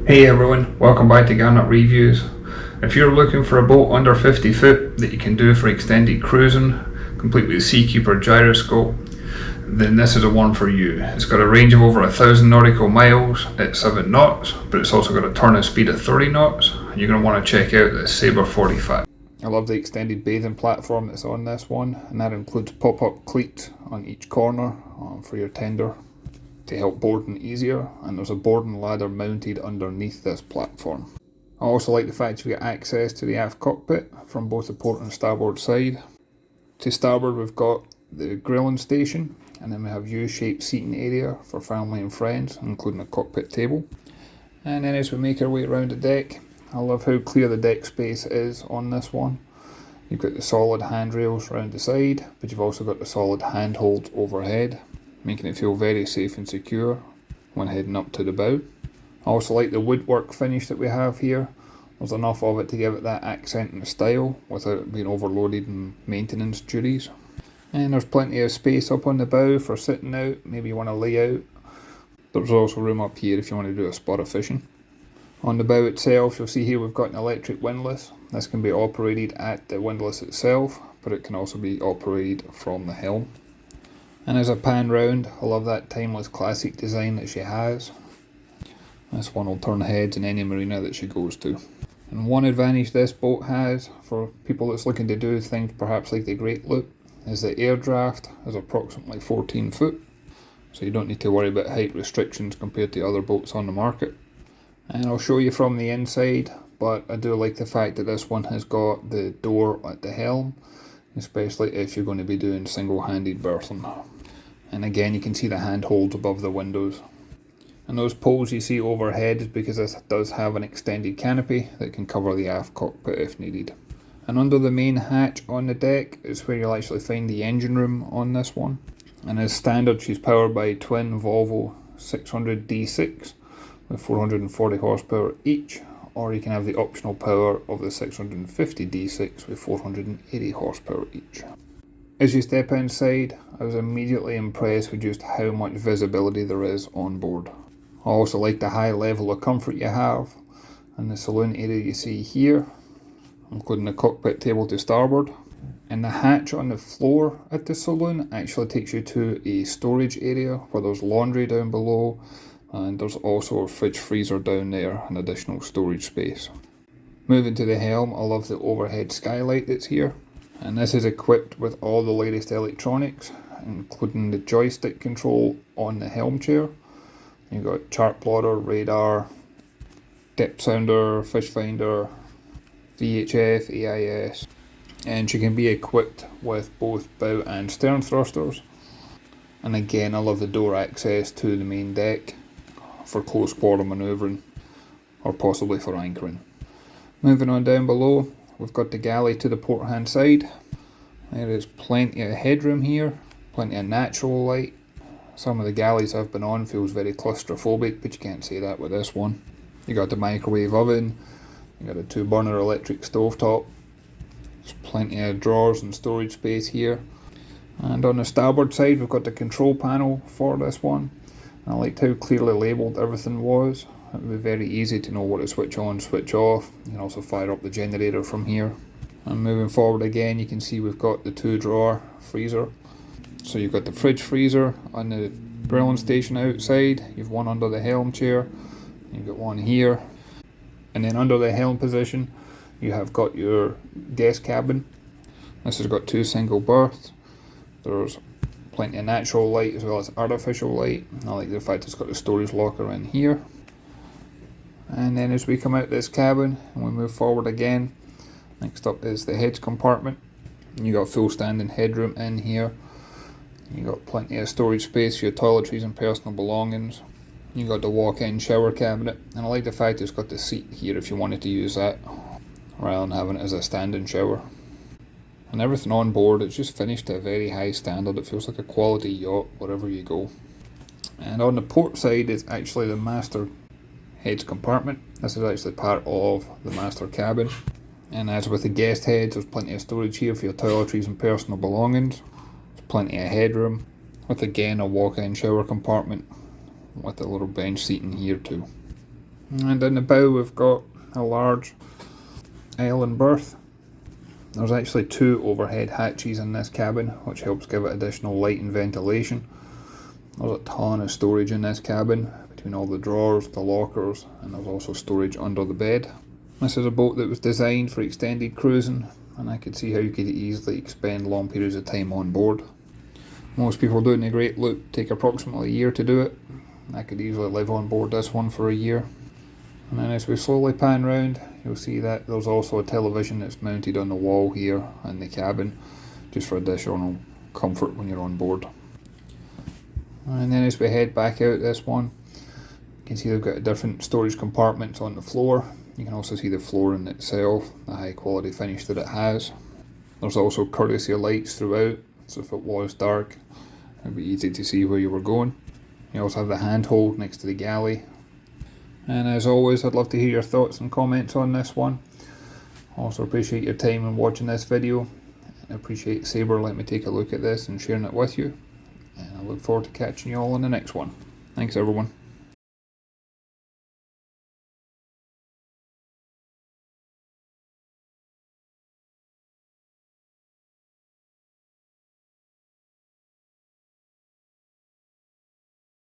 Hey everyone, welcome back to Garnock Reviews. If you're looking for a boat under 50 foot that you can do for extended cruising, complete with Seakeeper gyroscope, then this is the one for you. It's got a range of over 1,000 nautical miles at 7 knots, but it's also got a turning speed of 30 knots. You're going to want to check out the Sabre 45. I love the extended bathing platform that's on this one, and that includes pop-up cleats on each corner for your tender to help boarding easier, and there's a boarding ladder mounted underneath this platform. I also like the fact you get access to the aft cockpit from both the port and starboard side. To starboard we've got the grilling station, and then we have U-shaped seating area for family and friends, including a cockpit table. And then as we make our way around the deck, I love how clear the deck space is on this one. You've got the solid handrails around the side, but you've also got the solid handholds overhead, making it feel very safe and secure when heading up to the bow. I also like the woodwork finish that we have here. There's enough of it to give it that accent and style without it being overloaded in maintenance duties. And there's plenty of space up on the bow for sitting out, maybe you want to lay out. There's also room up here if you want to do a spot of fishing. On the bow itself, you'll see here we've got an electric windlass. This can be operated at the windlass itself, but it can also be operated from the helm. And as I pan round, I love that timeless classic design that she has. This one will turn heads in any marina that she goes to. And one advantage this boat has for people that's looking to do things perhaps like the Great Loop is the air draft is approximately 14 foot. So you don't need to worry about height restrictions compared to other boats on the market. And I'll show you from the inside, but I do like the fact that this one has got the door at the helm, especially if you're going to be doing single-handed berthing. And again, you can see the handholds above the windows. And those poles you see overhead is because this does have an extended canopy that can cover the aft cockpit if needed. And under the main hatch on the deck is where you'll actually find the engine room on this one. And as standard, she's powered by twin Volvo 600 D6 with 440 horsepower each, or you can have the optional power of the 650 D6 with 480 horsepower each. As you step inside, I was immediately impressed with just how much visibility there is on board. I also like the high level of comfort you have, and the saloon area you see here, including the cockpit table to starboard. And the hatch on the floor at the saloon actually takes you to a storage area where there's laundry down below, and there's also a fridge freezer down there, an additional storage space. Moving to the helm, I love the overhead skylight that's here, and this is equipped with all the latest electronics, including the joystick control on the helm chair. You've got chart plotter, radar, depth sounder, fish finder, VHF, AIS, and she can be equipped with both bow and stern thrusters. And again, I love the door access to the main deck for close quarter manoeuvring or possibly for anchoring. Moving on down below, we've got the galley to the port hand side. There is plenty of headroom here, plenty of natural light. Some of the galleys I've been on feels very claustrophobic, but you can't say that with this one. You got the microwave oven, you got a 2-burner electric stovetop. There's plenty of drawers and storage space here. And on the starboard side, we've got the control panel for this one. I liked how clearly labelled everything was. It would be very easy to know what to switch on, switch off. You can also fire up the generator from here. And moving forward again, you can see we've got the 2-drawer freezer. So you've got the fridge freezer on the grilling station outside. You've one under the helm chair. You've got one here. And then under the helm position, you have got your guest cabin. This has got 2 single berths. There's plenty of natural light as well as artificial light. I like the fact it's got a storage locker in here. And then as we come out this cabin and we move forward again, next up is the hedge compartment. You got full standing headroom in here. You got plenty of storage space for your toiletries and personal belongings. You got the walk-in shower cabinet, and I like the fact it's got the seat here if you wanted to use that rather than having it as a standing shower. And everything on board, it's just finished to a very high standard. It feels like a quality yacht wherever you go. And on the port side is actually the master hedge compartment. This is actually part of the master cabin. And as with the guest heads, there's plenty of storage here for your toiletries and personal belongings. There's plenty of headroom, with again a walk-in shower compartment with a little bench seating here too. And in the bow we've got a large island berth. There's actually 2 overhead hatches in this cabin, which helps give it additional light and ventilation. There's a ton of storage in this cabin, between all the drawers, the lockers, and there's also storage under the bed. This is a boat that was designed for extended cruising, and I could see how you could easily spend long periods of time on board. Most people doing the Great Loop take approximately a year to do it. I could easily live on board this one for a year. And then as we slowly pan round, you'll see that there's also a television that's mounted on the wall here in the cabin, just for additional comfort when you're on board. And then as we head back out this one, you can see they've got different storage compartments on the floor. You can also see the flooring itself, the high quality finish that it has. There's also courtesy lights throughout, so if it was dark, it would be easy to see where you were going. You also have the handhold next to the galley. And as always, I'd love to hear your thoughts and comments on this one. Also appreciate your time in watching this video. I appreciate Sabre letting me take a look at this and sharing it with you. And I look forward to catching you all in the next one. Thanks everyone.